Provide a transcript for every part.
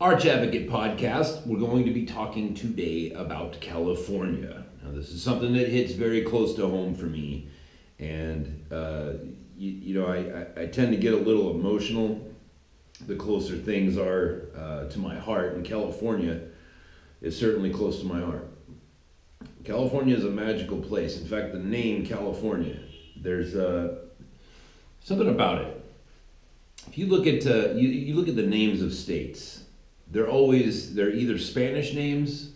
Arch Advocate podcast. We're going to be talking today about California. Now, this is something that hits very close to home for me, and I tend to get a little emotional the closer things are to my heart, and California is certainly close to my heart. California is a magical place. In fact, the name California, there's something about it. If you look at you look at the names of states, they're either Spanish names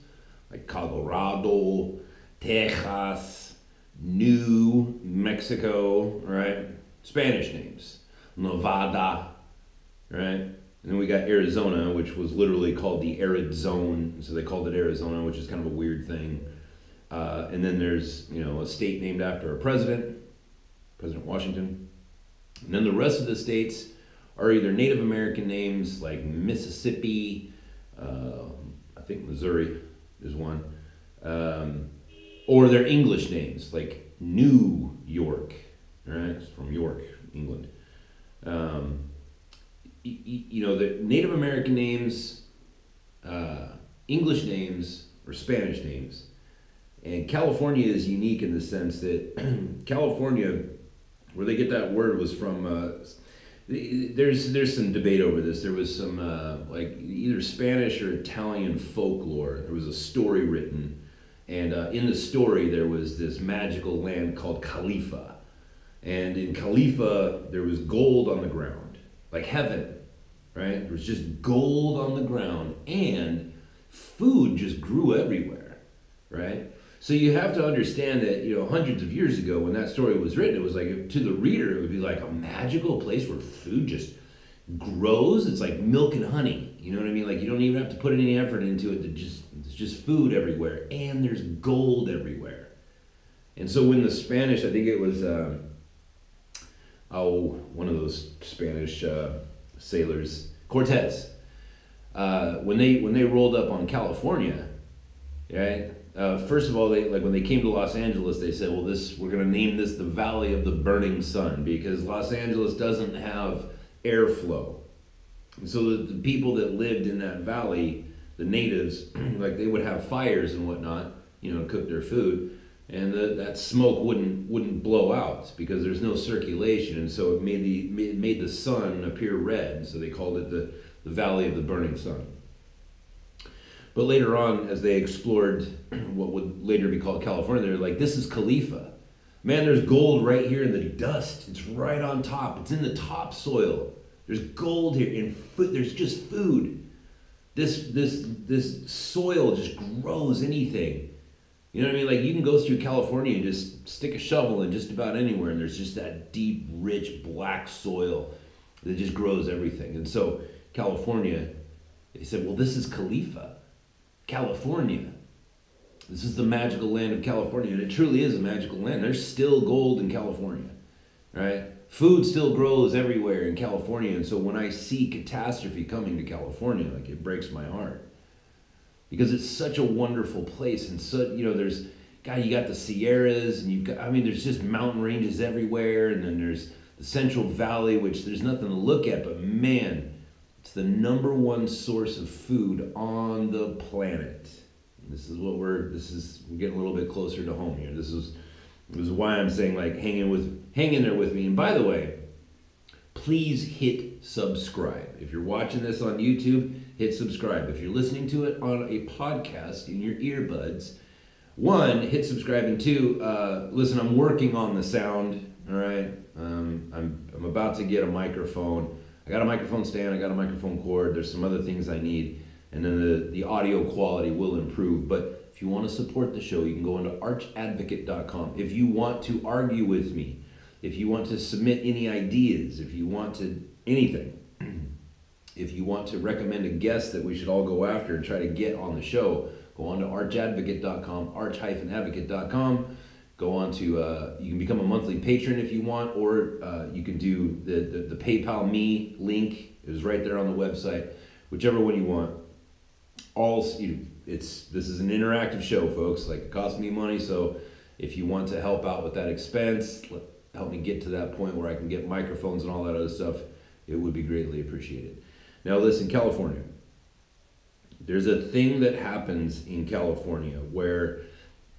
like Colorado, Texas, New Mexico, right? Spanish names, Nevada, right? And then we got Arizona, which was literally called the arid zone, so they called it Arizona, which is kind of a weird thing. And then there's a state named after a president, President Washington. And then the rest of the states are either Native American names like Mississippi, I think Missouri is one, or they're English names like New York, right? It's from York, England. The Native American names, English names, or Spanish names. And California is unique in the sense that California, where they get that word was from, there's some debate over this. There was some like either Spanish or Italian folklore. There was a story written, and in the story there was this magical land called Khalifa. And in Khalifa there was gold on the ground, like heaven, right? There was just gold on the ground, and food just grew everywhere, right? So you have to understand that, hundreds of years ago when that story was written, it was like, to the reader, it would be like a magical place where food just grows. It's like milk and honey. You know what I mean? Like, you don't even have to put any effort into it. There's just food everywhere, and there's gold everywhere. And so when the Spanish, I think it was, one of those Spanish sailors, Cortez, when they rolled up on California, right? First of all, when they came to Los Angeles, they said, "Well, we're going to name this the Valley of the Burning Sun because Los Angeles doesn't have airflow." And so the people that lived in that valley, the natives, like they would have fires and whatnot, to cook their food, and that smoke wouldn't blow out because there's no circulation, and so it made the sun appear red. So they called it the Valley of the Burning Sun. But later on, as they explored what would later be called California, they're like, this is Khalifa. Man, there's gold right here in the dust. It's right on top. It's in the topsoil. There's gold here, and there's just food. This soil just grows anything. You know what I mean? Like, you can go through California and just stick a shovel in just about anywhere, and there's just that deep, rich, black soil that just grows everything. And so California, they said, well, this is Khalifa. California. This is the magical land of California, and it truly is a magical land. There's still gold in California, right? Food still grows everywhere in California, and so when I see catastrophe coming to California, like, it breaks my heart because it's such a wonderful place, and so you got the Sierras, and there's just mountain ranges everywhere, and then there's the Central Valley, which there's nothing to look at, but man, it's the number one source of food on the planet. We're getting a little bit closer to home here. This is why I'm saying, like, hang in there with me. And by the way, please hit subscribe. If you're watching this on YouTube, hit subscribe. If you're listening to it on a podcast in your earbuds, one, hit subscribe, and two, listen, I'm working on the sound. All right, I'm about to get a microphone. I got a microphone stand, I got a microphone cord, there's some other things I need, and then the audio quality will improve. But if you want to support the show, you can go into archadvocate.com. If you want to argue with me, if you want to submit any ideas, if you want to anything, if you want to recommend a guest that we should all go after and try to get on the show, go on to archadvocate.com, arch-advocate.com. Go on to, you can become a monthly patron if you want, or you can do the PayPal me link. It was right there on the website. Whichever one you want. This is an interactive show, folks. Like, it costs me money, so if you want to help out with that expense, help me get to that point where I can get microphones and all that other stuff, it would be greatly appreciated. Now listen, California. There's a thing that happens in California where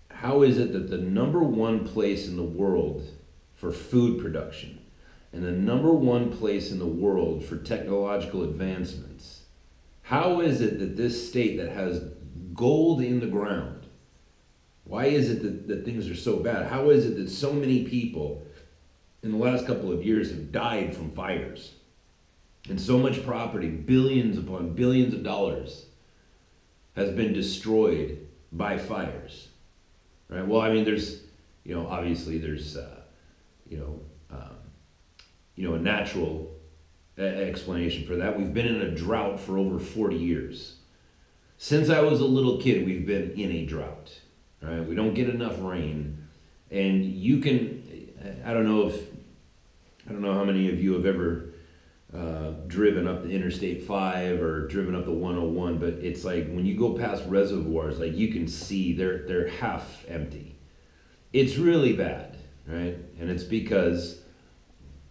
how is it that the number one place in the world for food production and the number one place in the world for technological advancements, how is it that this state that has gold in the ground, why is it that things are so bad? How is it that so many people in the last couple of years have died from fires? And so much property, billions upon billions of dollars, has been destroyed by fires, right? Well, I mean, there's, obviously there's, a natural explanation for that. We've been in a drought for over 40 years. Since I was a little kid, we've been in a drought, right? We don't get enough rain, and you can, I don't know how many of you have ever driven up the Interstate 5 or driven up the 101, but it's like when you go past reservoirs, like you can see they're half empty. It's really bad, right? And it's because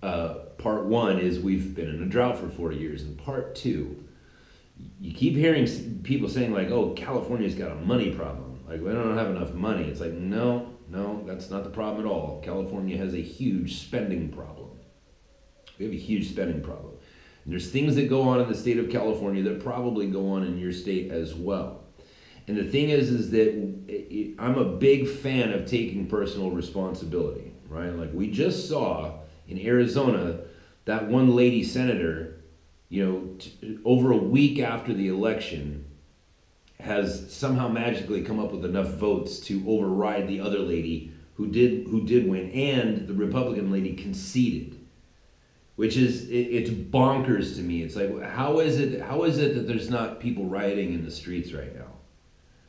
part one is we've been in a drought for 40 years, and part two, you keep hearing people saying like, oh, California's got a money problem. Like, we don't have enough money. It's like, no, that's not the problem at all. California has a huge spending problem. We have a huge spending problem. And there's things that go on in the state of California that probably go on in your state as well. And the thing is that I'm a big fan of taking personal responsibility, right? Like we just saw in Arizona, that one lady senator, over a week after the election, has somehow magically come up with enough votes to override the other lady who did win, and the Republican lady conceded. Which is, it's bonkers to me. It's like, how is it that there's not people rioting in the streets right now?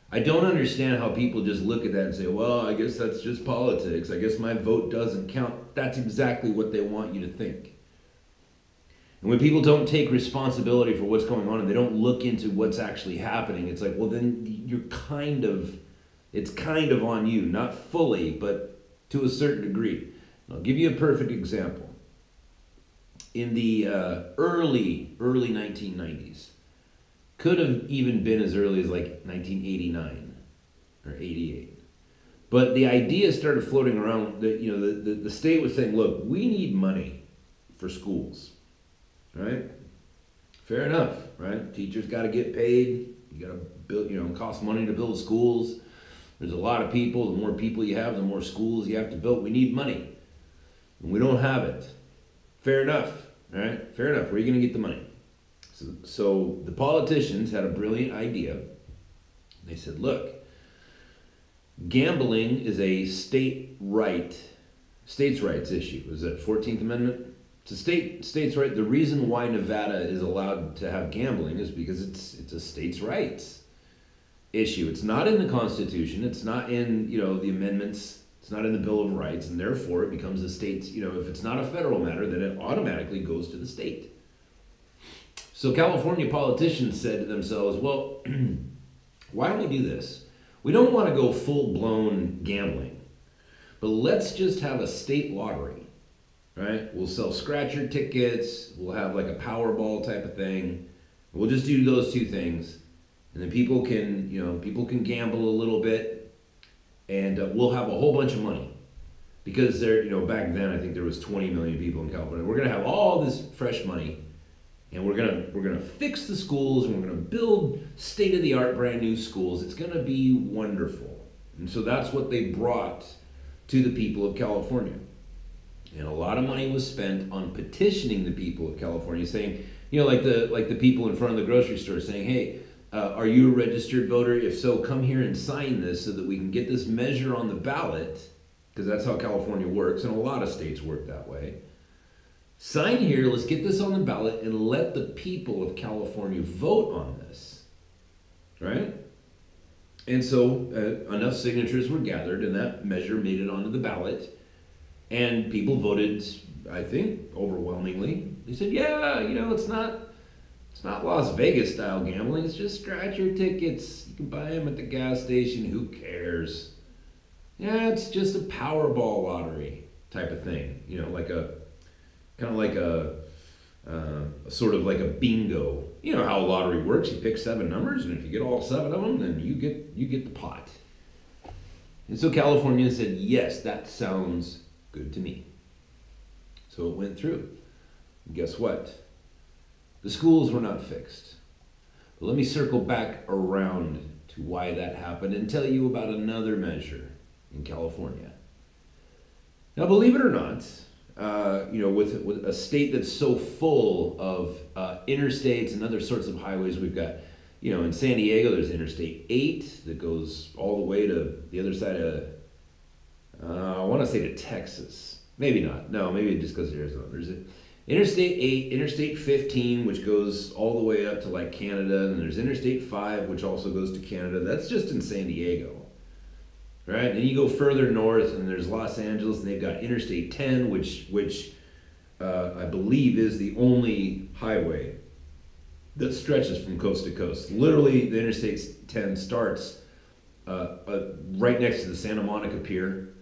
I don't understand how people just look at that and say, well, I guess that's just politics. I guess my vote doesn't count. That's exactly what they want you to think. And when people don't take responsibility for what's going on and they don't look into what's actually happening, it's like, well, then it's kind of on you. Not fully, but to a certain degree. I'll give you a perfect example. In the early 1990s, could have even been as early as like 1989 or 88. But the idea started floating around that the state was saying, look, we need money for schools, right? Fair enough, right? Teachers got to get paid. You got to build, it costs money to build schools. There's a lot of people. The more people you have, the more schools you have to build. We need money, and we don't have it. Fair enough, right? Fair enough. Where are you going to get the money? So the politicians had a brilliant idea. They said, look, gambling is a states' rights issue. Is that 14th Amendment? It's a states' right. The reason why Nevada is allowed to have gambling is because it's a states' rights issue. It's not in the Constitution. It's not in, the amendments. It's not in the Bill of Rights, and therefore it becomes a state's, if it's not a federal matter, then it automatically goes to the state. So California politicians said to themselves, well, why don't we do this? We don't want to go full-blown gambling, but let's just have a state lottery, right? We'll sell scratcher tickets, we'll have like a Powerball type of thing. We'll just do those two things, and then people can gamble a little bit, and we'll have a whole bunch of money. Because back then I think there was 20 million people in California. We're gonna have all this fresh money, and we're gonna fix the schools, and we're gonna build state-of-the-art brand new schools. It's gonna be wonderful. And so that's what they brought to the people of California. And a lot of money was spent on petitioning the people of California, saying, like the people in front of the grocery store saying, hey, are you a registered voter? If so, come here and sign this so that we can get this measure on the ballot, because that's how California works, and a lot of states work that way. Sign here, let's get this on the ballot, and let the people of California vote on this, right? And so enough signatures were gathered, and that measure made it onto the ballot, and people voted, I think, overwhelmingly. They said, yeah, it's not Las Vegas style gambling. It's just scratcher tickets. You can buy them at the gas station. Who cares? Yeah, it's just a Powerball lottery type of thing. Like a sort of like a bingo. You know how a lottery works. You pick 7 numbers, and if you get all 7 of them, then you get the pot. And so California said, yes, that sounds good to me. So it went through. And guess what? The schools were not fixed. But let me circle back around to why that happened and tell you about another measure in California. Now, believe it or not, with a state that's so full of interstates and other sorts of highways, we've got, in San Diego, there's Interstate 8 that goes all the way to the other side of, I want to say to Texas. Maybe not. No, maybe it just goes to Arizona. There's Interstate 8, Interstate 15, which goes all the way up to like Canada, and there's Interstate 5, which also goes to Canada. That's just in San Diego. Right, and you go further north, and there's Los Angeles, and they've got Interstate 10, which I believe is the only highway that stretches from coast to coast. Literally, the Interstate 10 starts right next to the Santa Monica Pier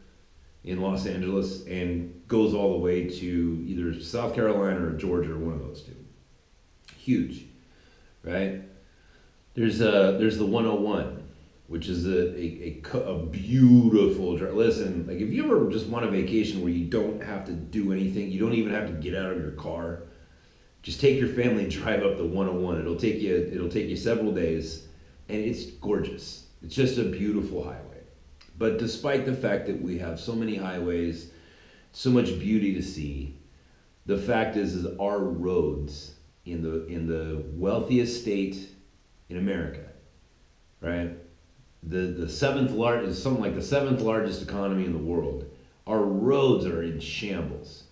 in Los Angeles and goes all the way to either South Carolina or Georgia or one of those two. Huge, right? There's the 101. Which is a beautiful drive. Listen, like if you ever just want a vacation where you don't have to do anything, you don't even have to get out of your car, just take your family and drive up the 101. It'll take you several days, and it's gorgeous. It's just a beautiful highway. But despite the fact that we have so many highways, so much beauty to see, the fact is our roads in the wealthiest state in America, right? The seventh largest, something like the 7th largest economy in the world. Our roads are in shambles.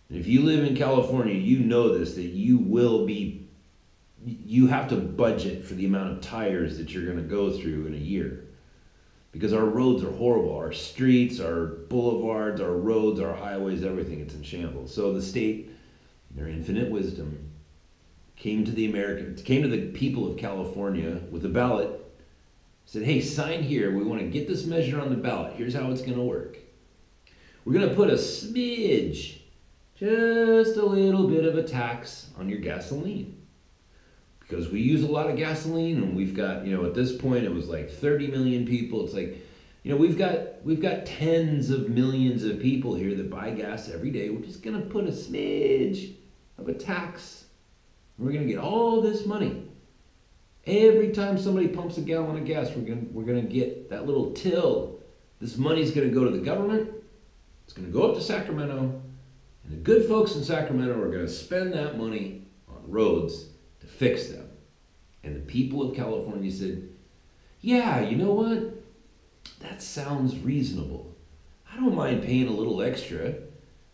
And if you live in California, you know this, that you have to budget for the amount of tires that you're going to go through in a year. Because our roads are horrible. Our streets, our boulevards, our roads, our highways, everything, it's in shambles. So the state, in their infinite wisdom, came to the people of California with a ballot. Said, hey, sign here. We want to get this measure on the ballot. Here's how it's going to work. We're going to put a smidge, just a little bit of a tax on your gasoline. Because we use a lot of gasoline, and we've got, at this point, it was like 30 million people. It's like, we've got tens of millions of people here that buy gas every day. We're just going to put a smidge of a tax. We're going to get all this money. Every time somebody pumps a gallon of gas, we're gonna get that little till. This money's gonna go to the government. It's gonna go up to Sacramento, and the good folks in Sacramento are gonna spend that money on roads to fix them. And the people of California said, "Yeah, you know what? That sounds reasonable. I don't mind paying a little extra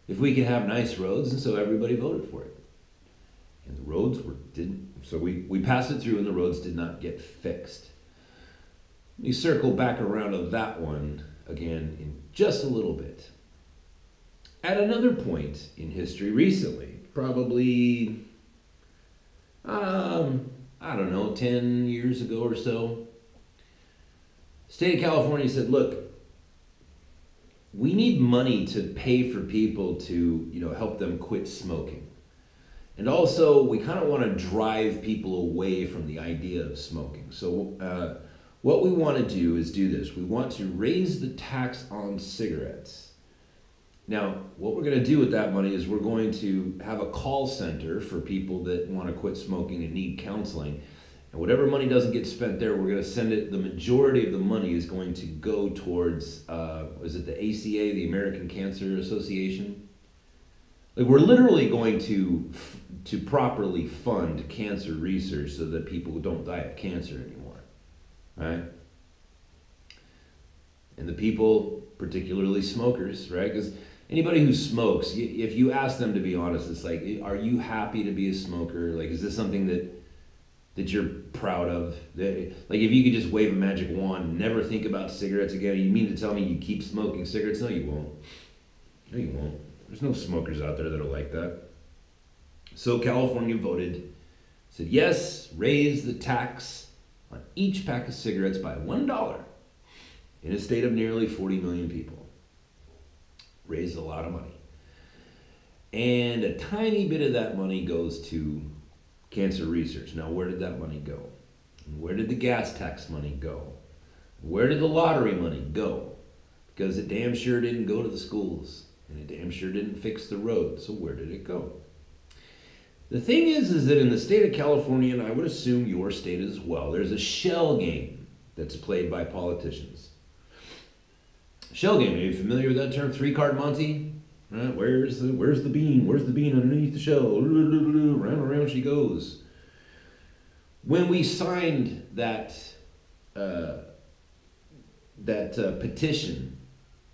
if we can have nice roads." And so everybody voted for it. And the roads didn't. So we passed it through, and the roads did not get fixed. Let me circle back around to that one again in just a little bit. At another point in history recently, probably, I don't know, 10 years ago or so, state of California said, look, we need money to pay for people to, help them quit smoking. And also, we kind of want to drive people away from the idea of smoking. So what we want to do is do this. We want to raise the tax on cigarettes. Now, what we're going to do with that money is we're going to have a call center for people that want to quit smoking and need counseling. And whatever money doesn't get spent there, we're going to send it, the majority of the money is going to go towards, is it the ACA, the American Cancer Association? Like, we're literally going to properly fund cancer research so that people don't die of cancer anymore, right? And the people, particularly smokers, right? Because anybody who smokes, if you ask them to be honest, it's like, are you happy to be a smoker? Like, is this something that you're proud of? Like, if you could just wave a magic wand and never think about cigarettes again, you mean to tell me you keep smoking cigarettes? No, you won't. No, you won't. There's no smokers out there that are like that. So California voted, said, yes, raise the tax on each pack of cigarettes by $1 in a state of nearly 40 million people. Raised a lot of money. And a tiny bit of that money goes to cancer research. Now, where did that money go? Where did the gas tax money go? Where did the lottery money go? Because it damn sure didn't go to the schools, and it damn sure didn't fix the roads. So where did it go? The thing is that in the state of California, and I would assume your state as well, there's a shell game that's played by politicians. Shell game, are you familiar with that term? Three-card Monte? Right? Where's the bean? Where's the bean underneath the shell? Round and around she goes. When we signed that petition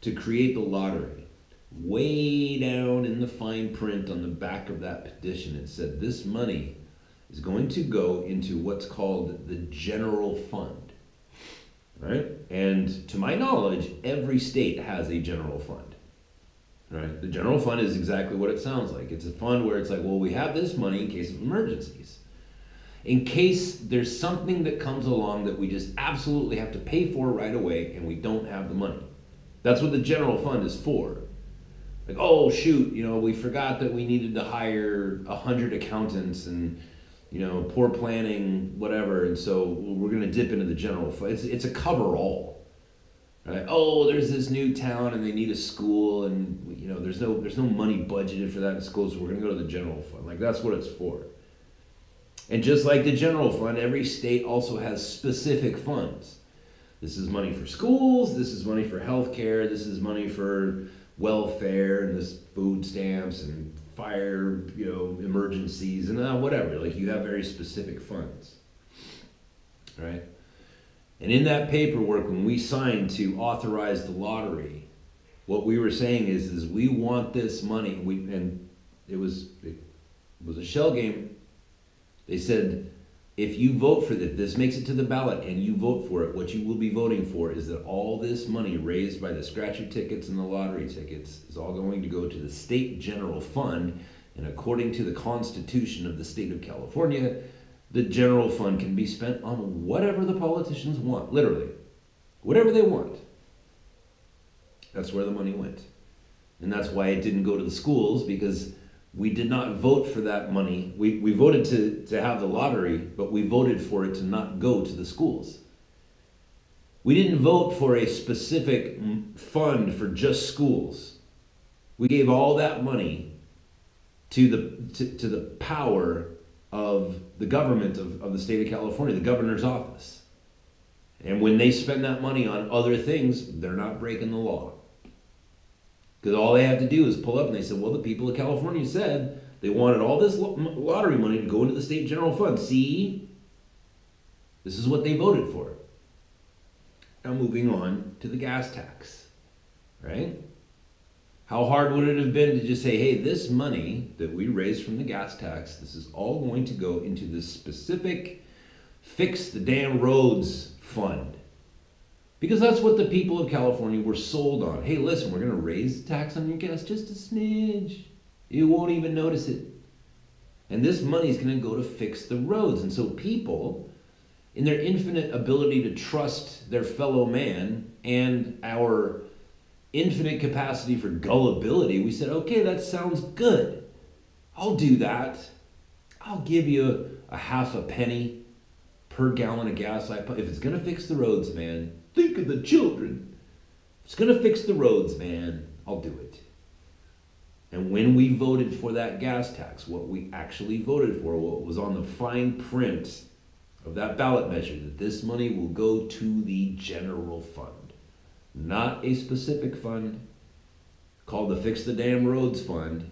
to create the lottery, way down in the fine print on the back of that petition, it said this money is going to go into what's called the general fund. Right? And to my knowledge, every state has a general fund. Right? The general fund is exactly what it sounds like. It's a fund where it's like, well, we have this money in case of emergencies. In case there's something that comes along that we just absolutely have to pay for right away and we don't have the money. That's what the general fund is for. Like, oh shoot, we forgot that we needed to hire 100 accountants and, poor planning, whatever, and so we're gonna dip into the general fund. It's a cover-all. Right? Oh, there's this new town and they need a school, and there's no money budgeted for that in school, so we're gonna go to the general fund. Like, that's what it's for. And just like the general fund, every state also has specific funds. This is money for schools, this is money for healthcare, this is money for welfare, and this food stamps and fire, emergencies and whatever. Like, you have very specific funds, right? And in that paperwork, when we signed to authorize the lottery, what we were saying is we want this money. And it was a shell game. They said, if you vote for this makes it to the ballot and you vote for it, what you will be voting for is that all this money raised by the scratcher tickets and the lottery tickets is all going to go to the state general fund. And according to the Constitution of the state of California, the general fund can be spent on whatever the politicians want, literally. Whatever they want. That's where the money went. And that's why it didn't go to the schools, because we did not vote for that money. We voted to have the lottery, but we voted for it to not go to the schools. We didn't vote for a specific fund for just schools. We gave all that money to the power of the government of the state of California, the governor's office. And when they spend that money on other things, they're not breaking the law. Because all they have to do is pull up and they said, well, the people of California said they wanted all this lottery money to go into the state general fund. See? This is what they voted for. Now moving on to the gas tax, right? How hard would it have been to just say, hey, this money that we raised from the gas tax, this is all going to go into this specific fix the damn roads fund. Because that's what the people of California were sold on. Hey, listen, we're going to raise the tax on your gas just a smidge. You won't even notice it. And this money is going to go to fix the roads. And so people, in their infinite ability to trust their fellow man and our infinite capacity for gullibility, we said, okay, that sounds good. I'll do that. I'll give you a half a penny per gallon of gas I put. If it's going to fix the roads, man, think of the children. If it's going to fix the roads, man, I'll do it. And when we voted for that gas tax, what we actually voted for, what was on the fine print of that ballot measure, that this money will go to the general fund. Not a specific fund called the Fix the Damn Roads Fund.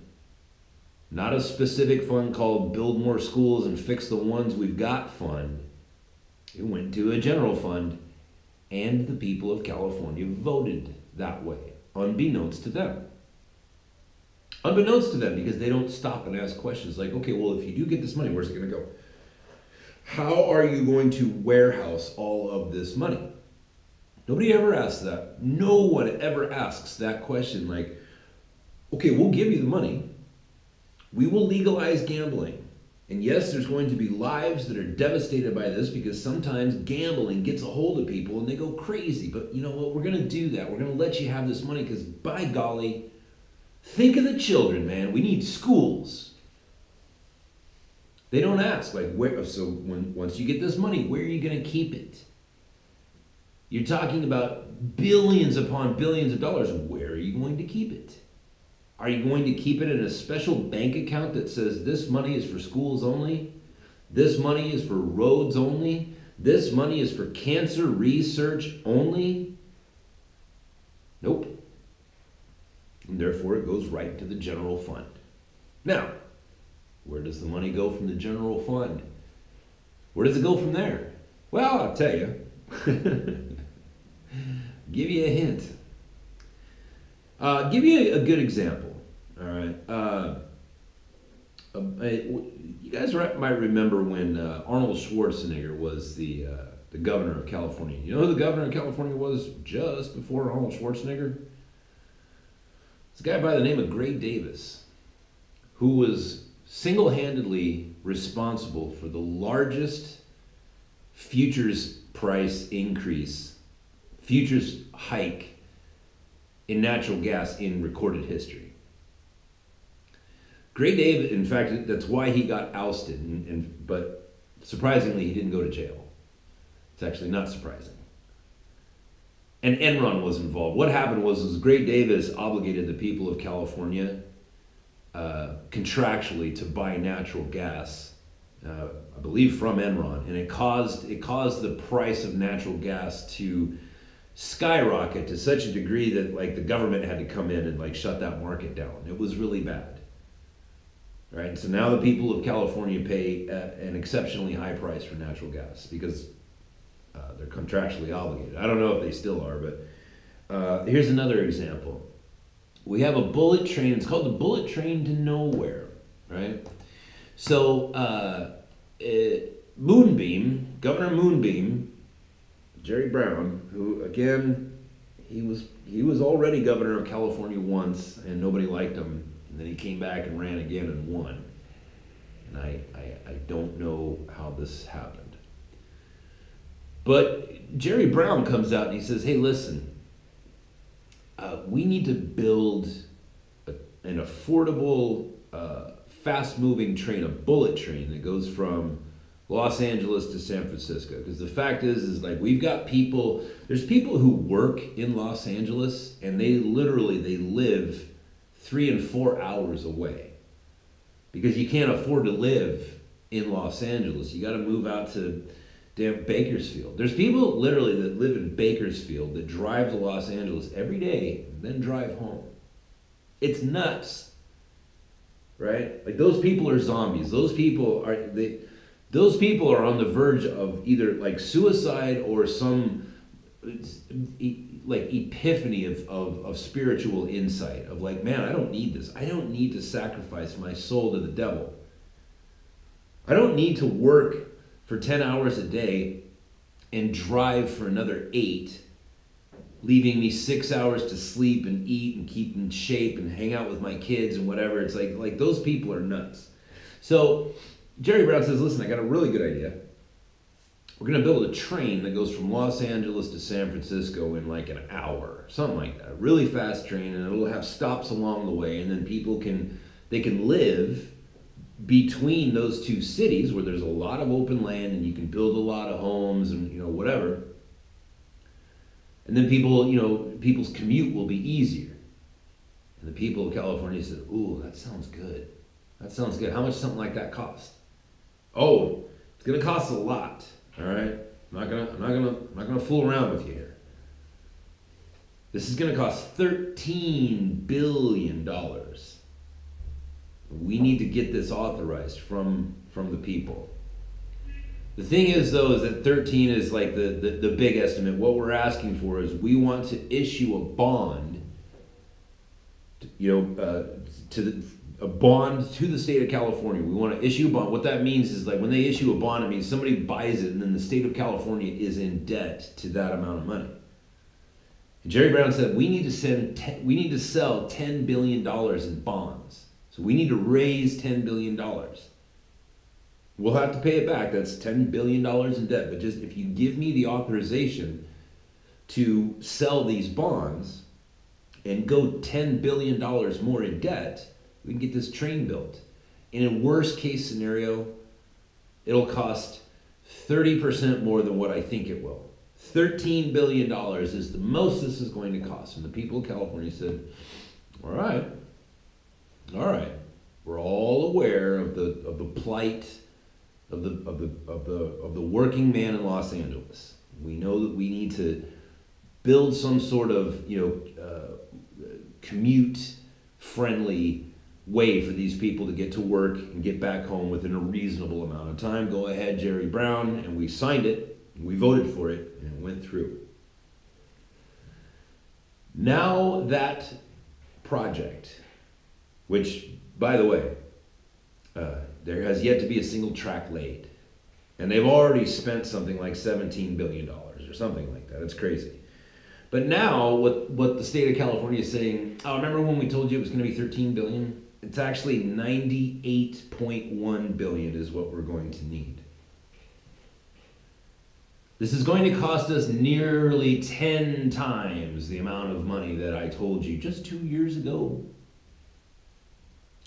Not a specific fund called Build More Schools and Fix the Ones We've Got Fund. It went to a general fund, and the people of California voted that way, unbeknownst to them. Unbeknownst to them, because they don't stop and ask questions like, okay, well, if you do get this money, where's it going to go? How are you going to warehouse all of this money? Nobody ever asks that. No one ever asks that question like, okay, we'll give you the money. We will legalize gambling. And yes, there's going to be lives that are devastated by this, because sometimes gambling gets a hold of people and they go crazy. But you know what? We're going to do that. We're going to let you have this money because, by golly, Think of the children, man. We need schools. They don't ask, like, where, so once you get this money, where are you going to keep it? You're talking about billions upon billions of dollars. Where are you going to keep it? Are you going to keep it in a special bank account that says this money is for schools only? This money is for roads only? This money is for cancer research only? Nope. And therefore it goes right to the general fund. Now, where does the money go from the general fund? Where does it go from there? Well, I'll tell you. Give you a hint. Give you a good example. All right. You guys might remember when Arnold Schwarzenegger was the governor of California. You know who the governor of California was just before Arnold Schwarzenegger? It's a guy by the name of Gray Davis, who was single-handedly responsible for the largest futures price increase, futures hike in natural gas in recorded history. Gray Davis, in fact, that's why he got ousted, but surprisingly, he didn't go to jail. It's actually not surprising. And Enron was involved. What happened was Gray Davis obligated the people of California contractually to buy natural gas, I believe from Enron, and it caused the price of natural gas to skyrocket to such a degree that like the government had to come in and like shut that market down. It was really bad. Right? So now the people of California pay an exceptionally high price for natural gas because they're contractually obligated. I don't know if they still are, but here's another example. We have a bullet train. It's called the bullet train to nowhere, right? So Moonbeam, Governor Moonbeam, Jerry Brown, who again, he was already governor of California once, and nobody liked him. And then he came back and ran again and won. And I don't know how this happened. But Jerry Brown comes out and he says, hey, listen, we need to build an affordable, fast-moving train, a bullet train that goes from Los Angeles to San Francisco. Because the fact is like we've got people, there's people who work in Los Angeles and they live 3 and 4 hours away. Because you can't afford to live in Los Angeles. You got to move out to damn Bakersfield. There's people literally that live in Bakersfield that drive to Los Angeles every day and then drive home. It's nuts, right? Like those people are zombies. Those people are on the verge of either like suicide or some like epiphany of spiritual insight of like, man, I don't need this. I don't need to sacrifice my soul to the devil. I don't need to work for 10 hours a day and drive for another 8, leaving me 6 hours to sleep and eat and keep in shape and hang out with my kids and whatever. It's like those people are nuts. So Jerry Brown says, listen, I got a really good idea. We're going to build a train that goes from Los Angeles to San Francisco in like an hour, something like that. A really fast train, and it'll have stops along the way, and then people can live between those two cities where there's a lot of open land and you can build a lot of homes and whatever. And then people's commute will be easier. And the people of California said, ooh, that sounds good. That sounds good. How much something like that cost? Oh, it's gonna cost a lot. All right? I'm not gonna fool around with you here. This is gonna cost $13 billion. We need to get this authorized from the people. The thing is, though, is that 13 is like the big estimate. What we're asking for is we want to issue a bond, a bond to the state of California. We want to issue a bond. What that means is like when they issue a bond, it means somebody buys it and then the state of California is in debt to that amount of money. And Jerry Brown said we need to sell $10 billion in bonds. So we need to raise $10 billion. We'll have to pay it back. That's $10 billion in debt. But just if you give me the authorization to sell these bonds, and go $10 billion more in debt, we can get this train built. In a worst case scenario, it'll cost 30% more than what I think it will. $13 billion is the most this is going to cost. And the people of California said, all right, we're all aware of the plight of the working man in Los Angeles. We know that we need to build some sort of commute friendly way for these people to get to work and get back home within a reasonable amount of time. Go ahead, Jerry Brown, and we signed it, we voted for it, and it went through. Now that project, which, by the way, there has yet to be a single track laid, and they've already spent something like $17 billion or something like that. It's crazy. But now what the state of California is saying, oh, remember when we told you it was going to be $13 billion? It's actually $98.1 billion is what we're going to need. This is going to cost us nearly 10 times the amount of money that I told you just 2 years ago.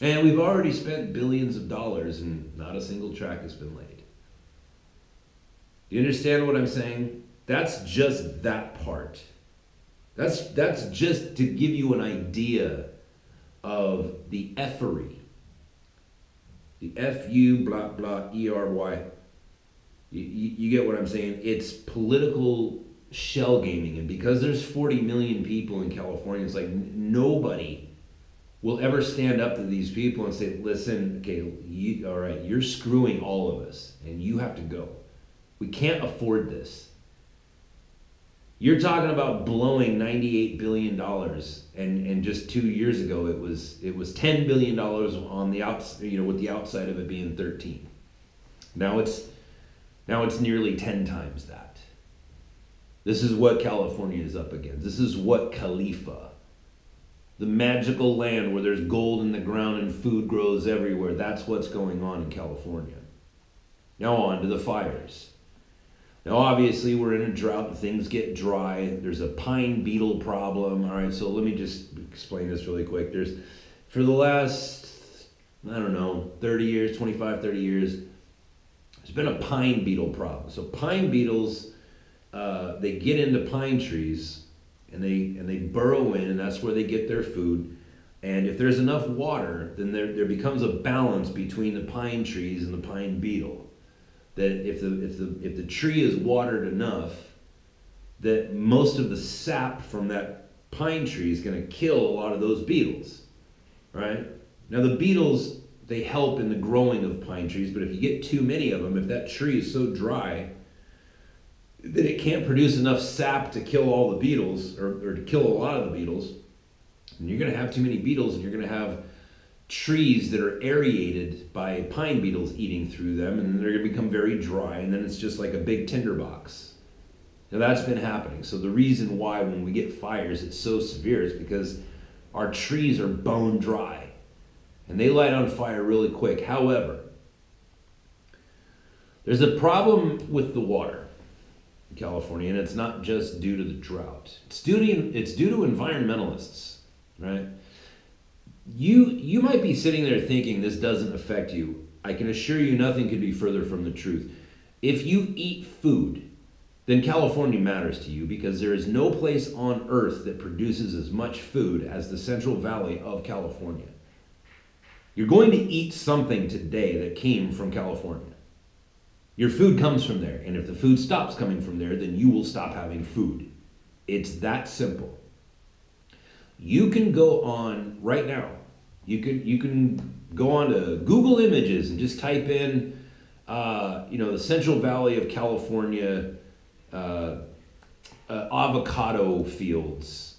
And we've already spent billions of dollars and not a single track has been laid. Do you understand what I'm saying? That's just that part. That's just to give you an idea of the effery. The F-U blah blah E-R-Y. You get what I'm saying? It's political shell gaming. And because there's 40 million people in California, it's like nobody will ever stand up to these people and say, listen, okay, all right, you're screwing all of us and you have to go. We can't afford this. You're talking about blowing $98 billion, and just 2 years ago it was $10 billion on the outside, with the outside of it being 13. Now it's nearly 10 times that. This is what California is up against. This is what Khalifa, the magical land where there's gold in the ground and food grows everywhere, that's what's going on in California. Now on to the fires. Now, obviously, we're in a drought and things get dry. There's a pine beetle problem. All right, so let me just explain this really quick. For the last, 30 years, 25, 30 years, there's been a pine beetle problem. So pine beetles, they get into pine trees and they burrow in, and that's where they get their food. And if there's enough water, then there becomes a balance between the pine trees and the pine beetle. That if the tree is watered enough, that most of the sap from that pine tree is going to kill a lot of those beetles, right? Now the beetles, they help in the growing of pine trees, but if you get too many of them, if that tree is so dry that it can't produce enough sap to kill all the beetles, or to kill a lot of the beetles, and you're going to have too many beetles, and you're going to have trees that are aerated by pine beetles eating through them, and they're going to become very dry, and then it's just like a big tinderbox. Now that's been happening. So the reason why when we get fires it's so severe is because our trees are bone dry and they light on fire really quick. However, there's a problem with the water in California, and it's not just due to the drought. It's due to environmentalists, right? You might be sitting there thinking this doesn't affect you. I can assure you nothing could be further from the truth. If you eat food, then California matters to you, because there is no place on earth that produces as much food as the Central Valley of California. You're going to eat something today that came from California. Your food comes from there, and if the food stops coming from there, then you will stop having food. It's that simple. You can go on right now. You can go on to Google Images and just type in, the Central Valley of California avocado fields.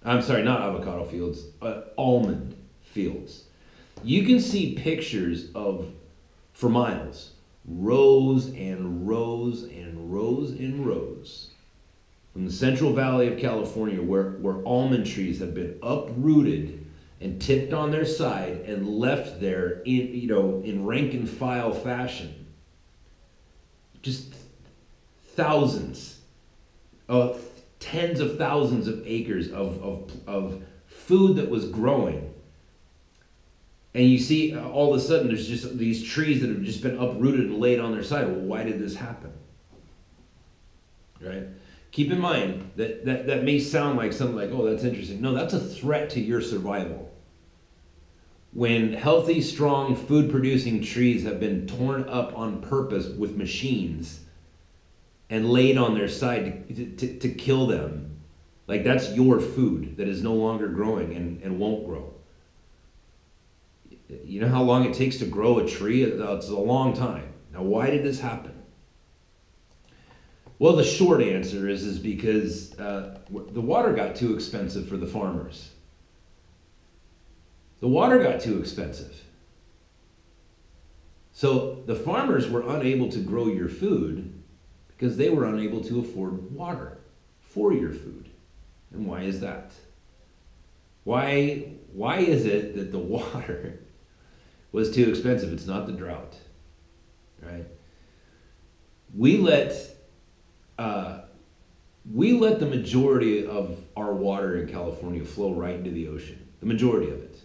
I'm sorry, not avocado fields, almond fields. You can see pictures of, for miles, rows and rows and rows and rows from the Central Valley of California, where almond trees have been uprooted and tipped on their side and left there in rank and file fashion. Just thousands, tens of thousands of acres of food that was growing. And you see all of a sudden there's just these trees that have just been uprooted and laid on their side. Well, why did this happen? Right? Keep in mind that may sound like something like, oh, that's interesting. No, that's a threat to your survival. When healthy, strong, food-producing trees have been torn up on purpose with machines and laid on their side to kill them, like that's your food that is no longer growing and won't grow. You know how long it takes to grow a tree? It's a long time. Now, why did this happen? Well, the short answer is because the water got too expensive for the farmers. The water got too expensive. So the farmers were unable to grow your food because they were unable to afford water for your food. And why is that? Why is it that the water was too expensive? It's not the drought, right? We let the majority of our water in California flow right into the ocean. The majority of it.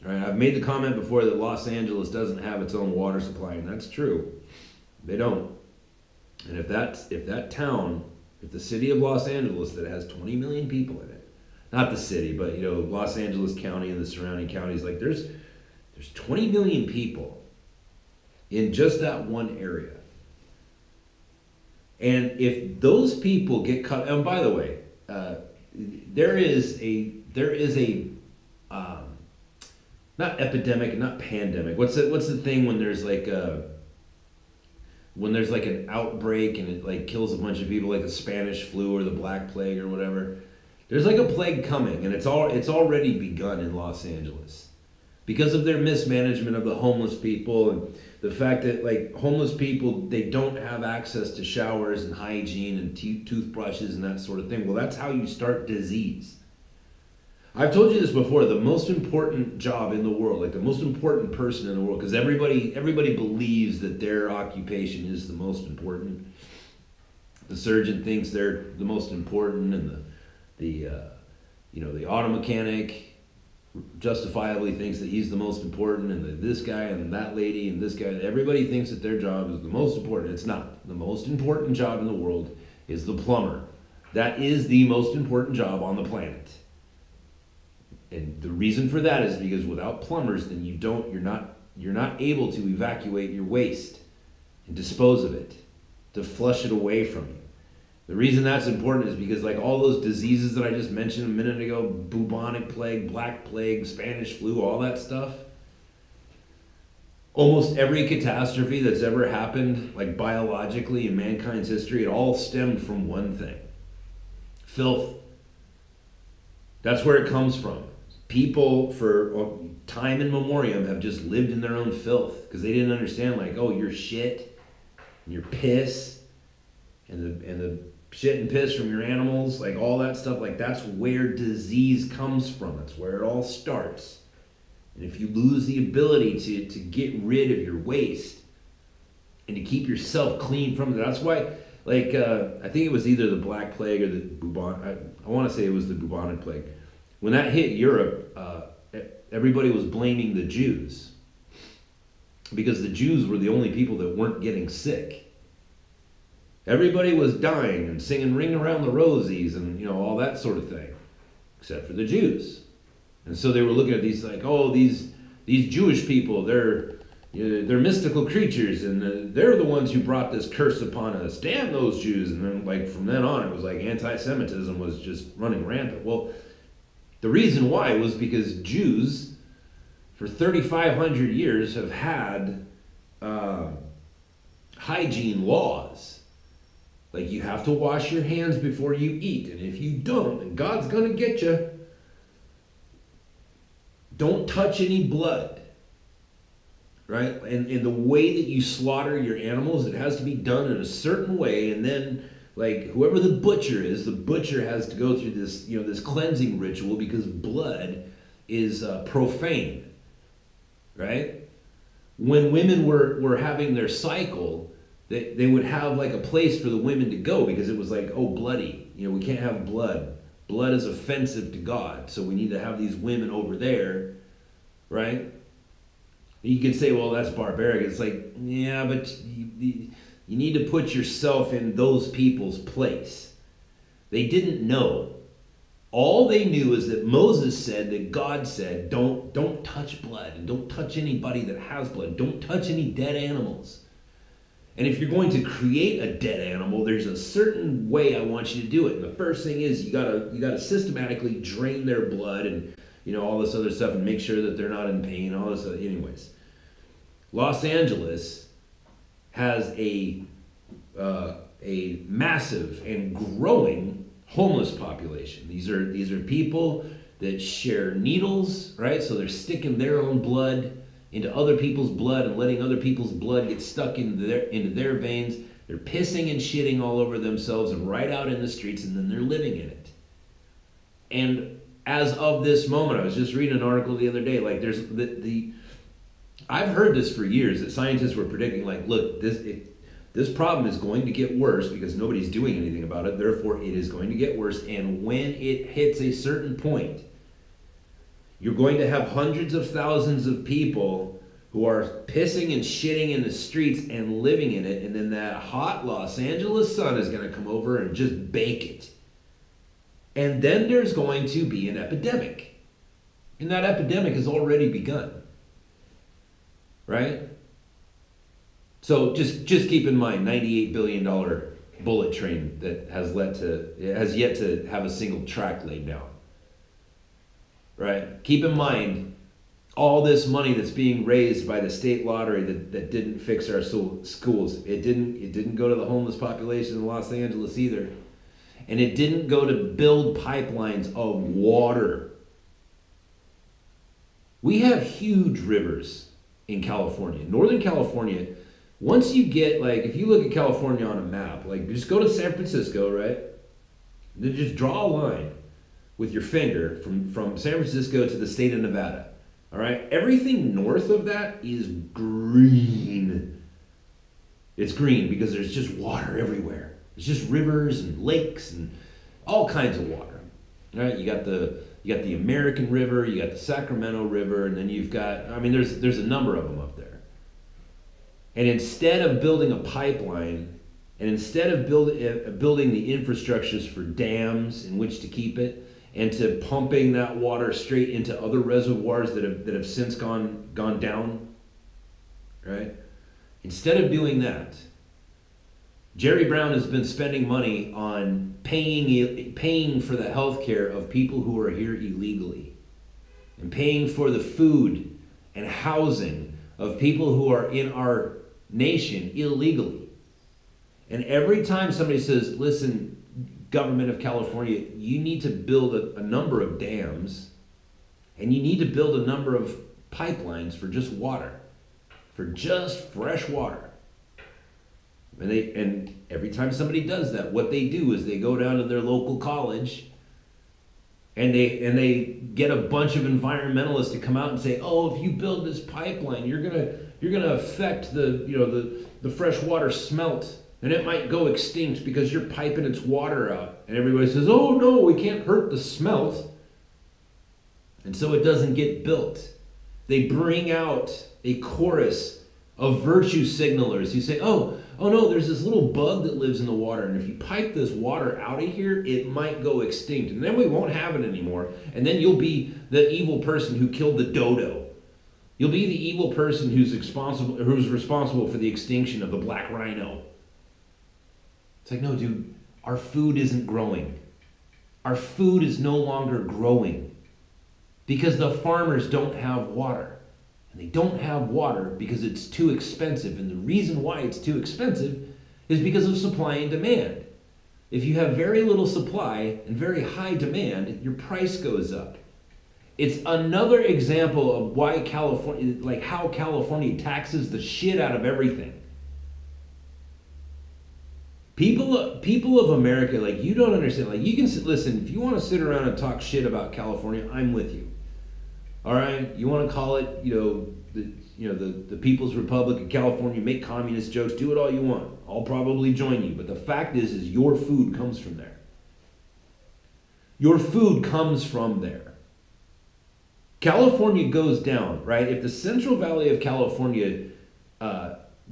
Right? I've made the comment before that Los Angeles doesn't have its own water supply, and that's true. They don't. And if the city of Los Angeles that has 20 million people in it, not the city, but Los Angeles County and the surrounding counties, like there's 20 million people in just that one area. And if those people get cut, and by the way, there is a not epidemic, not pandemic. What's the thing when there's like an outbreak and it like kills a bunch of people, like the Spanish flu or the Black Plague or whatever? There's like a plague coming, and it's already begun in Los Angeles because of their mismanagement of the homeless people and the fact that like homeless people, they don't have access to showers and hygiene and toothbrushes and that sort of thing. Well, that's how you start disease. I've told you this before, the most important job in the world, like the most important person in the world, because everybody believes that their occupation is the most important. The surgeon thinks they're the most important, and the auto mechanic justifiably thinks that he's the most important, and this guy and that lady and this guy, everybody thinks that their job is the most important. It's not. The most important job in the world is the plumber. That is the most important job on the planet. And the reason for that is because without plumbers, then you're not able to evacuate your waste and dispose of it, to flush it away from you. The reason that's important is because like all those diseases that I just mentioned a minute ago, bubonic plague, black plague, Spanish flu, all that stuff, almost every catastrophe that's ever happened, like biologically in mankind's history, it all stemmed from one thing: filth. That's where it comes from. People for time in memoriam have just lived in their own filth because they didn't understand, like, oh, your shit and your piss and the shit and piss from your animals, like all that stuff, like that's where disease comes from. That's where it all starts. And if you lose the ability to get rid of your waste and to keep yourself clean from it, that's why, like, I think it was either the Black Plague or the bubonic, I want to say it was the bubonic plague. When that hit Europe, everybody was blaming the Jews because the Jews were the only people that weren't getting sick. Everybody was dying and singing "Ring Around the Rosies" and all that sort of thing, except for the Jews. And so they were looking at these like, oh, these Jewish people, they're mystical creatures, and they're the ones who brought this curse upon us. Damn those Jews! And then like from then on, it was like anti-Semitism was just running rampant. Well, the reason why was because Jews, for 3,500 years, have had hygiene laws. Like you have to wash your hands before you eat, and if you don't, then God's going to get you. Don't touch any blood, right? And the way that you slaughter your animals, it has to be done in a certain way, and then like whoever the butcher is, the butcher has to go through this, this cleansing ritual because blood is profane, right? When women were having their cycle, they would have like a place for the women to go because it was like, oh, bloody, we can't have blood Blood is offensive to God, so we need to have these women over there, right? You can say, well, that's barbaric. It's like, yeah, but you need to put yourself in those people's place. They didn't know. All they knew is that Moses said, that God said, don't touch blood, and don't touch anybody that has blood. Don't touch any dead animals. And if you're going to create a dead animal, there's a certain way I want you to do it. And the first thing is you gotta systematically drain their blood and all this other stuff and make sure that they're not in pain. All this other, anyways. Los Angeles has a massive and growing homeless population. These are people that share needles, right? So they're sticking their own blood into other people's blood and letting other people's blood get stuck into their veins. They're pissing and shitting all over themselves and right out in the streets, and then they're living in it. And as of this moment, I was just reading an article the other day, like there's I've heard this for years, that scientists were predicting, like, look, this problem is going to get worse because nobody's doing anything about it, therefore it is going to get worse, and when it hits a certain point, you're going to have hundreds of thousands of people who are pissing and shitting in the streets and living in it, and then that hot Los Angeles sun is going to come over and just bake it. And then there's going to be an epidemic. And that epidemic has already begun. Right? So just keep in mind, $98 billion bullet train that has yet to have a single track laid down. Right? Keep in mind all this money that's being raised by the state lottery that didn't fix our schools. It didn't go to the homeless population in Los Angeles either. And it didn't go to build pipelines of water. We have huge rivers in California. Northern California, once you get, like, if you look at California on a map, like, just go to San Francisco, right? Then just draw a line with your finger from San Francisco to the state of Nevada. All right? Everything north of that is green. It's green because there's just water everywhere. There's just rivers and lakes and all kinds of water. All right? You got the American River, you got the Sacramento River, and then you've got, there's a number of them up there. And instead of building a pipeline, and instead of building the infrastructures for dams in which to keep it, and to pumping that water straight into other reservoirs that have since gone down, right? Instead of doing that, Jerry Brown has been spending money on paying for the health care of people who are here illegally, and paying for the food and housing of people who are in our nation illegally. And every time somebody says, listen, government of California, you need to build a number of dams, and you need to build a number of pipelines for just water, for just fresh water. And every time somebody does that, what they do is they go down to their local college and they get a bunch of environmentalists to come out and say, oh, if you build this pipeline, you're gonna affect the freshwater smelt, and it might go extinct because you're piping its water out. And everybody says, oh no, we can't hurt the smelt. And so it doesn't get built. They bring out a chorus of virtue signalers who say, oh no, there's this little bug that lives in the water, and if you pipe this water out of here, it might go extinct, and then we won't have it anymore, and then you'll be the evil person who killed the dodo. You'll be the evil person who's responsible for the extinction of the black rhino. It's like, no, dude, our food isn't growing. Our food is no longer growing because the farmers don't have water. And they don't have water because it's too expensive. And the reason why it's too expensive is because of supply and demand. If you have very little supply and very high demand, your price goes up. It's another example of why California, like how California taxes the shit out of everything. People of America, like, you don't understand. Like, you can listen, if you want to sit around and talk shit about California, I'm with you. All right, you want to call it, the People's Republic of California, make communist jokes, do it all you want. I'll probably join you, but the fact is your food comes from there. Your food comes from there. California goes down, right? If the Central Valley of California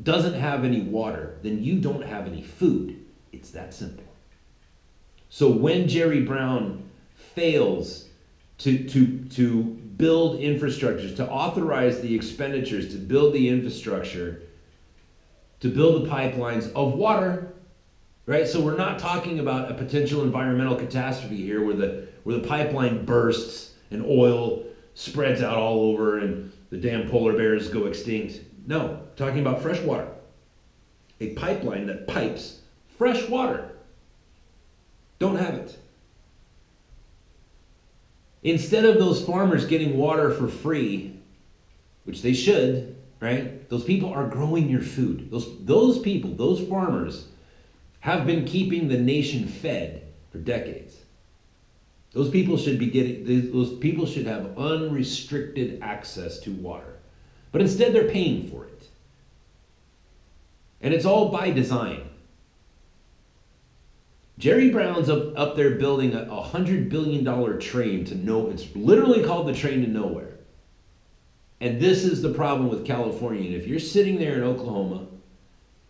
doesn't have any water, then you don't have any food. It's that simple. So when Jerry Brown fails to build infrastructures, to authorize the expenditures, to build the infrastructure, to build the pipelines of water, right? So we're not talking about a potential environmental catastrophe here where the pipeline bursts and oil spreads out all over and the damn polar bears go extinct. No, talking about fresh water. A pipeline that pipes fresh water. Don't have it. Instead of those farmers getting water for free, which they should, right? Those people are growing your food. Those people, those farmers, have been keeping the nation fed for decades. Those people should have unrestricted access to water. But instead they're paying for it. And it's all by design. Jerry Brown's up there building a $100 billion train to no, it's literally called the train to nowhere. And this is the problem with California. And if you're sitting there in Oklahoma,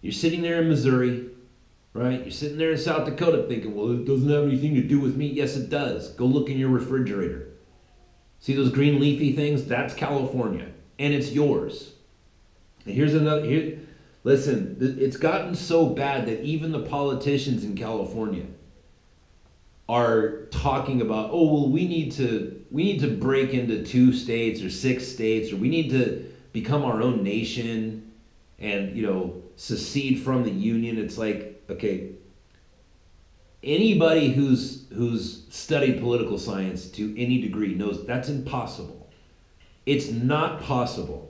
you're sitting there in Missouri, right? You're sitting there in South Dakota thinking, well, it doesn't have anything to do with me. Yes, it does. Go look in your refrigerator. See those green leafy things? That's California. And it's yours. And here's another, listen, it's gotten so bad that even the politicians in California are talking about, oh, well, we need to break into 2 states or 6 states, or we need to become our own nation and, secede from the union. It's like, okay, anybody who's studied political science to any degree knows that's impossible. It's not possible.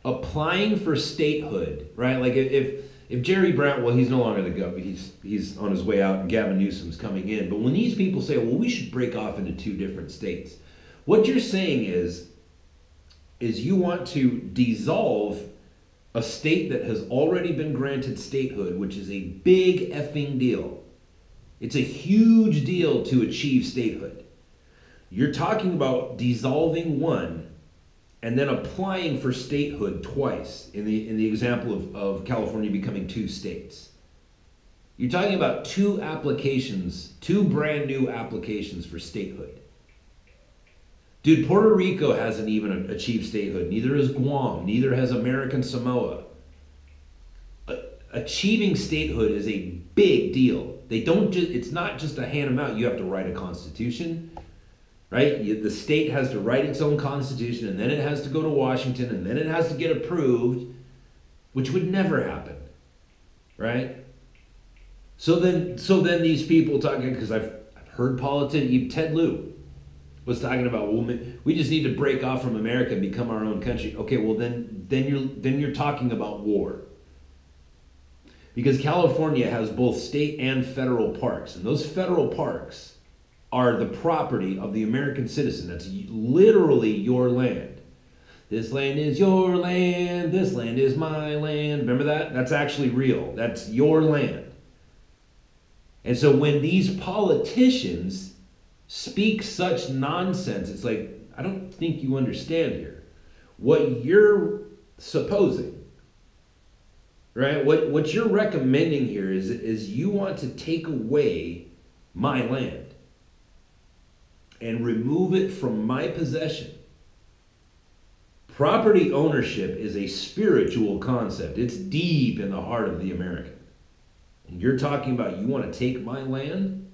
Applying for statehood, right? Like if Jerry Brown, well, he's no longer the governor, he's on his way out and Gavin Newsom's coming in. But when these people say, well, we should break off into 2 different states, what you're saying is you want to dissolve a state that has already been granted statehood, which is a big effing deal. It's a huge deal to achieve statehood. You're talking about dissolving one and then applying for statehood twice in the example of California becoming 2 states. You're talking about 2 applications, 2 brand new applications for statehood. Dude, Puerto Rico hasn't even achieved statehood. Neither has Guam. Neither has American Samoa. Achieving statehood is a big deal. It's not just a hand them out. You have to write a constitution, right? The state has to write its own constitution, and then it has to go to Washington, and then it has to get approved, which would never happen, right? So then these people talking, because I've heard politicians, Ted Lieu was talking about, well, we just need to break off from America and become our own country. Okay, well then you're talking about war. Because California has both state and federal parks, and those federal parks are the property of the American citizen. That's literally your land. This land is your land, this land is my land. Remember that? That's actually real. That's your land. And so when these politicians speak such nonsense, it's like, I don't think you understand here. What you're supposing, right? What you're recommending here is you want to take away my land and remove it from my possession. Property ownership is a spiritual concept. It's deep in the heart of the American. And you're talking about you want to take my land?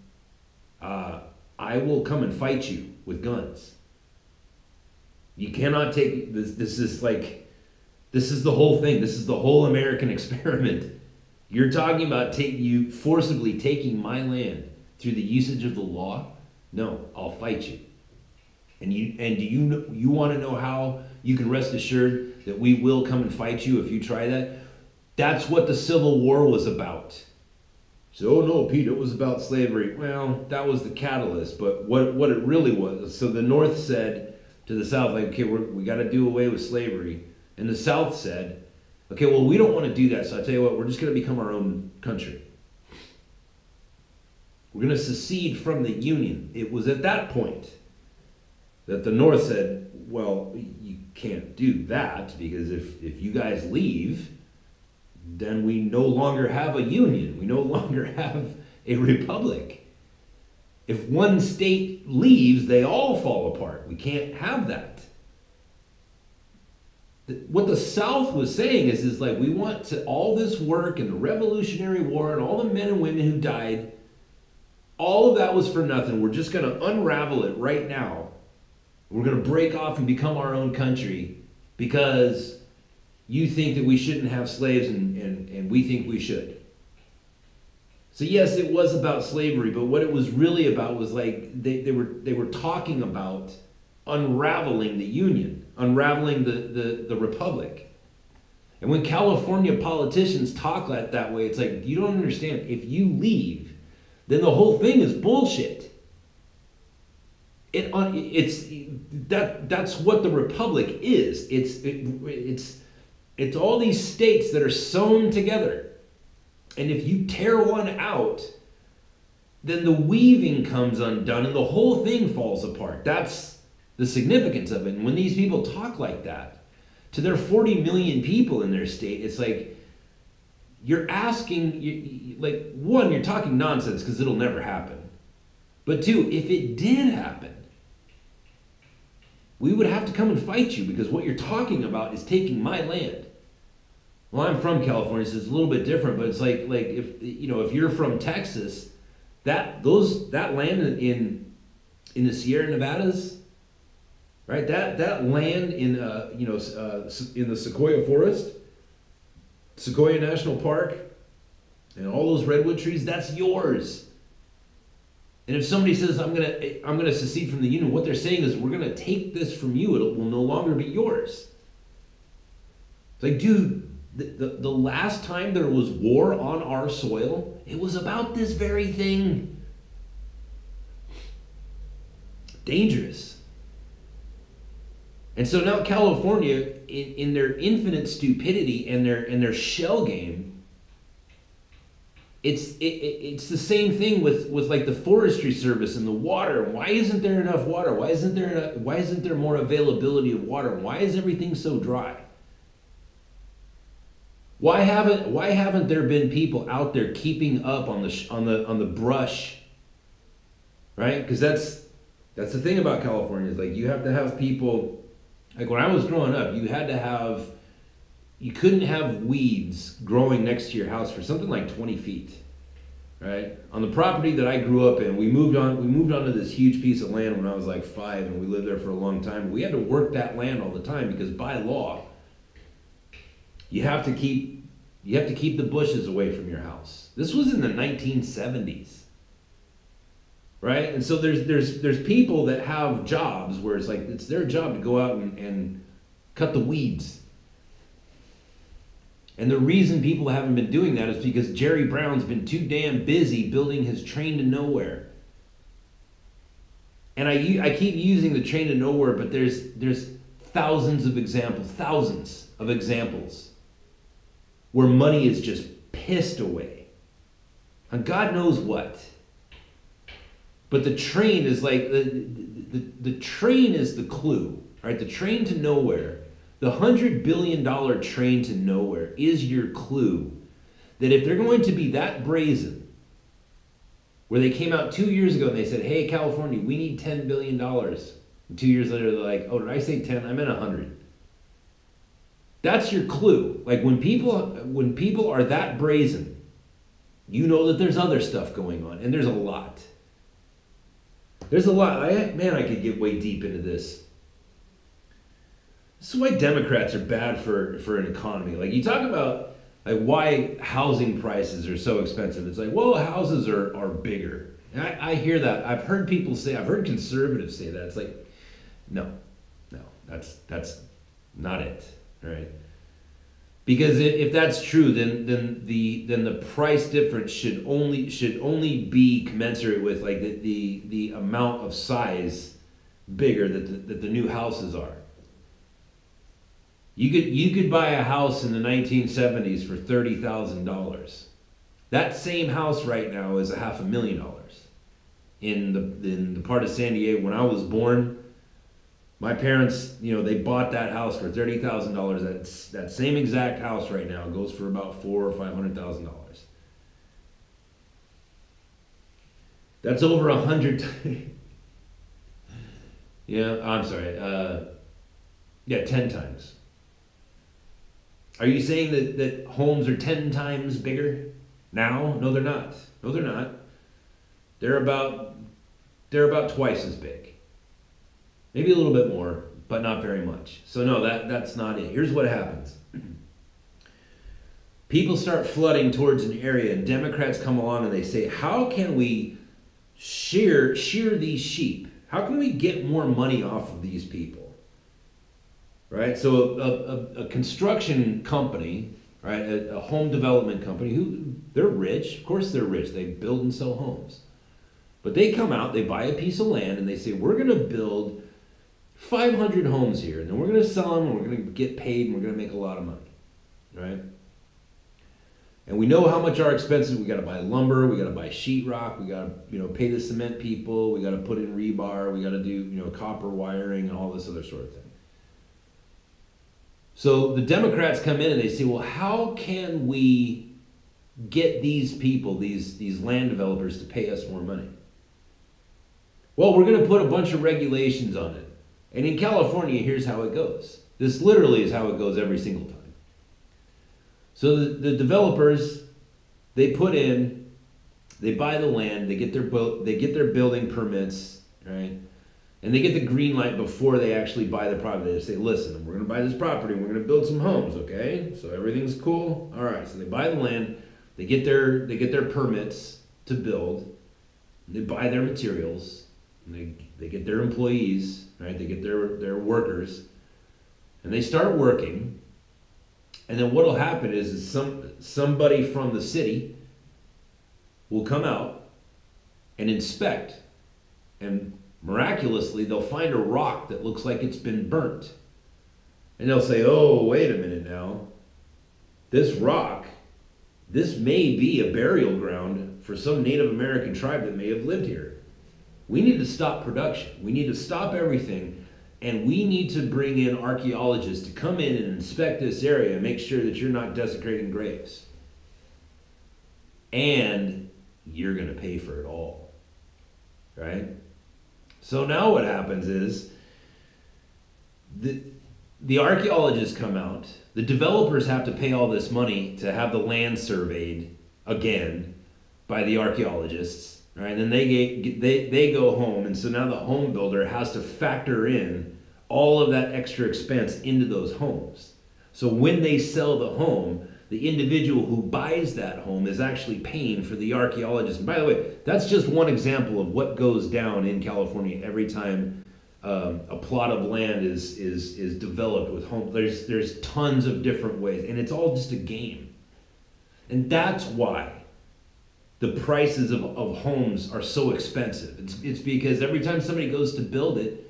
I will come and fight you with guns. You cannot take this. This is the whole thing. This is the whole American experiment. You're talking about you forcibly taking my land through the usage of the law? No, I'll fight you. And do you want to know how you can rest assured that we will come and fight you if you try that? That's what the Civil War was about. So, oh no, Pete, it was about slavery. Well, that was the catalyst, but what it really was, so the North said to the South, like, okay, we got to do away with slavery. And the South said, okay, well, we don't want to do that, so I tell you what, we're just going to become our own country. We're going to secede from the Union. It was at that point that the North said, well, you can't do that, because if you guys leave, then we no longer have a union. We no longer have a republic. If one state leaves, they all fall apart. We can't have that. What the South was saying is like, we want to, all this work and the Revolutionary War and all the men and women who died, all of that was for nothing. We're just going to unravel it right now. We're going to break off and become our own country because you think that we shouldn't have slaves and we think we should. So yes, it was about slavery, but what it was really about was like they were talking about unraveling the Union, unraveling the Republic. And when California politicians talk like that way, it's like, you don't understand. If you leave, then the whole thing is bullshit. That's what the Republic is. It's all these states that are sewn together. And if you tear one out, then the weaving comes undone and the whole thing falls apart. That's the significance of it. And when these people talk like that to their 40 million people in their state, it's like, you're asking, like, one, you're talking nonsense because it'll never happen. But two, if it did happen, we would have to come and fight you because what you're talking about is taking my land. Well, I'm from California, so it's a little bit different, but it's like if you're from Texas, that land in the Sierra Nevadas, right? That land in the Sequoia Forest, Sequoia National Park, and all those redwood trees, that's yours. And if somebody says, I'm gonna secede from the Union, what they're saying is, we're gonna take this from you. It will no longer be yours. It's like, dude, the last time there was war on our soil, it was about this very thing. Dangerous. And so now California, in their infinite stupidity and their shell game, it's the same thing with like the Forestry Service and the water. Why isn't there enough water? Why isn't there more availability of water? Why is everything so dry? Why haven't there been people out there keeping up on the brush? Right? Because that's the thing about California, is like, you have to have people. Like when I was growing up, you couldn't have weeds growing next to your house for something like 20 feet, right? On the property that I grew up in, we moved onto this huge piece of land when I was like 5, and we lived there for a long time. We had to work that land all the time because by law, you have to keep the bushes away from your house. This was in the 1970s. Right? And so there's people that have jobs where it's like, it's their job to go out and cut the weeds. And the reason people haven't been doing that is because Jerry Brown's been too damn busy building his train to nowhere. And I keep using the train to nowhere, but there's thousands of examples where money is just pissed away. And God knows what. But the train is like, the train is the clue, right? The train to nowhere, the $100 billion train to nowhere is your clue that if they're going to be that brazen, where they came out 2 years ago and they said, hey, California, we need $10 billion. And 2 years later, they're like, oh, did I say 10? I meant 100. That's your clue. Like when people are that brazen, you know that there's other stuff going on, and there's a lot. There's a lot. I could get way deep into this. This is why Democrats are bad for an economy. Like, you talk about like why housing prices are so expensive. It's like, well, houses are bigger. And I hear that. I've heard conservatives say that. It's like, no, that's not it, right? Because if that's true, then the price difference should only be commensurate with like the amount of size bigger that the new houses are. You could buy a house in the 1970s for $30,000. That same house right now is $500,000. in the part of San Diego when I was born. My parents, they bought that house for $30,000. That same exact house right now goes for about $400,000 or $500,000. That's over 100. Yeah, I'm sorry. Yeah, 10 times. Are you saying that homes are 10 times bigger now? No, they're not. No, they're not. They're about twice as big. Maybe a little bit more, but not very much. So no, that's not it. Here's what happens. People start flooding towards an area, and Democrats come along and they say, how can we shear these sheep? How can we get more money off of these people? Right? So a construction company, right, a home development company, they're rich. Of course they're rich. They build and sell homes. But they come out, they buy a piece of land, and they say, we're going to build 500 homes here, and then we're going to sell them, and we're going to get paid, and we're going to make a lot of money. Right? And we know how much our expenses. We got to buy lumber, we got to buy sheetrock, we got to pay the cement people, we got to put in rebar, we got to do copper wiring and all this other sort of thing. So the Democrats come in and they say, well, how can we get these people, these land developers, to pay us more money? Well, we're going to put a bunch of regulations on it. And in California, here's how it goes. This literally is how it goes every single time. So the developers, they buy the land, they get their building permits, right? And they get the green light before they actually buy the property. They say, listen, we're going to buy this property, and we're going to build some homes, okay? So everything's cool. All right, so they buy the land, they get their permits to build, they buy their materials, and they get their employees, right? They get their workers, and they start working. And then what'll happen is somebody from the city will come out and inspect, and miraculously they'll find a rock that looks like it's been burnt. And they'll say, oh, wait a minute now. This rock, this may be a burial ground for some Native American tribe that may have lived here. We need to stop production. We need to stop everything. And we need to bring in archaeologists to come in and inspect this area and make sure that you're not desecrating graves. And you're going to pay for it all. Right? So now what happens is the archaeologists come out. The developers have to pay all this money to have the land surveyed again by the archaeologists. Right, and then they go home, and so now the home builder has to factor in all of that extra expense into those homes. So when they sell the home, the individual who buys that home is actually paying for the archaeologist. And by the way, that's just one example of what goes down in California every time a plot of land is developed with home. There's tons of different ways, and it's all just a game. And that's why the prices of homes are so expensive. It's because every time somebody goes to build it,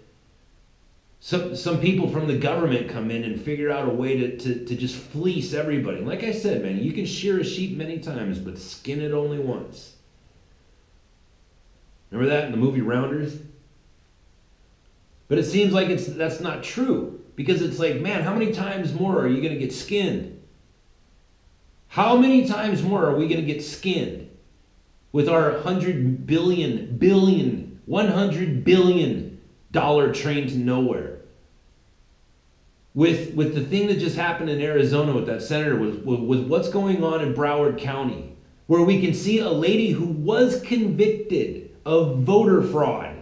some people from the government come in and figure out a way to just fleece everybody. Like I said, man, you can shear a sheep many times, but skin it only once. Remember that in the movie Rounders? But it seems like that's not true. Because it's like, man, how many times more are you going to get skinned? How many times more are we going to get skinned? With our $100 billion train to nowhere. With the thing that just happened in Arizona with that senator, with what's going on in Broward County, where we can see a lady who was convicted of voter fraud.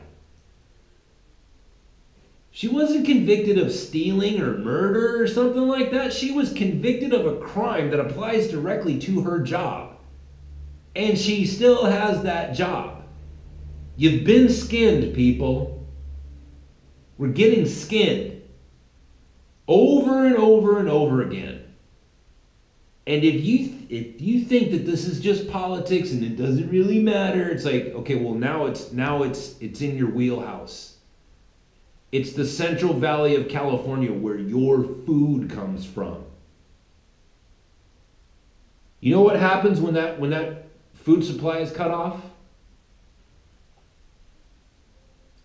She wasn't convicted of stealing or murder or something like that. She was convicted of a crime that applies directly to her job. And she still has that job. You've been skinned, people. We're getting skinned. Over and over and over again. And if you think that this is just politics and it doesn't really matter, it's like, okay, well now it's in your wheelhouse. It's the Central Valley of California where your food comes from. You know what happens when that food supply is cut off?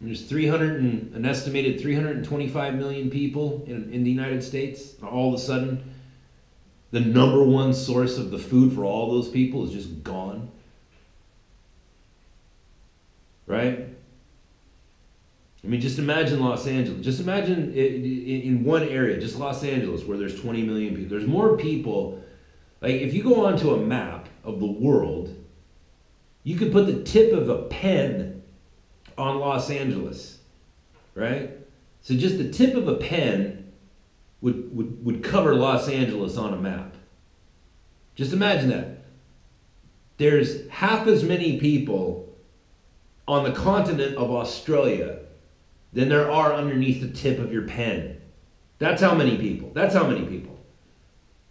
There's 300 and an estimated 325 million people in the United States. All of a sudden, the number one source of the food for all those people is just gone. Right? I mean, just imagine Los Angeles. Just imagine in one area, just Los Angeles, where there's 20 million people. There's more people. Like, if you go onto a map of the world, you could put the tip of a pen on Los Angeles, right? So just the tip of a pen would cover Los Angeles on a map. Just imagine that. There's half as many people on the continent of Australia than there are underneath the tip of your pen. That's how many people. That's how many people.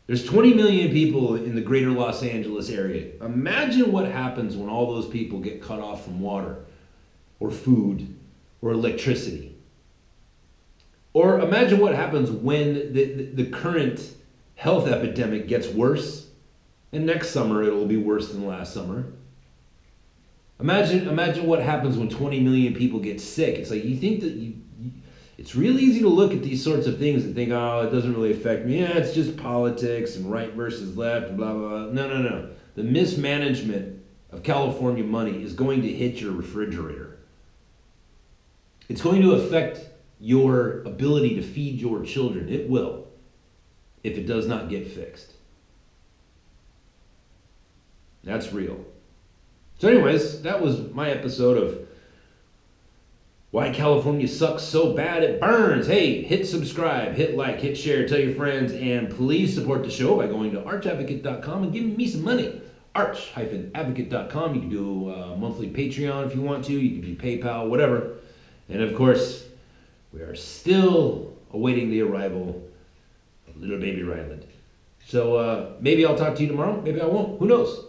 There's 20 million people in the greater Los Angeles area. Imagine what happens when all those people get cut off from water or food or electricity. Or imagine what happens when the current health epidemic gets worse, and next summer it will be worse than last summer. Imagine what happens when 20 million people get sick. It's like you think that it's really easy to look at these sorts of things and think, oh, it doesn't really affect me. Yeah, it's just politics and right versus left, blah, blah, blah. No. The mismanagement of California money is going to hit your refrigerator. It's going to affect your ability to feed your children. It will, if it does not get fixed. That's real. So anyways, that was my episode of why California sucks so bad it burns. Hey, hit subscribe, hit like, hit share, tell your friends, and please support the show by going to archadvocate.com and giving me some money. Arch-advocate.com. You can do a monthly Patreon if you want to. You can do PayPal, whatever. And of course, we are still awaiting the arrival of little baby Ryland. So maybe I'll talk to you tomorrow. Maybe I won't. Who knows?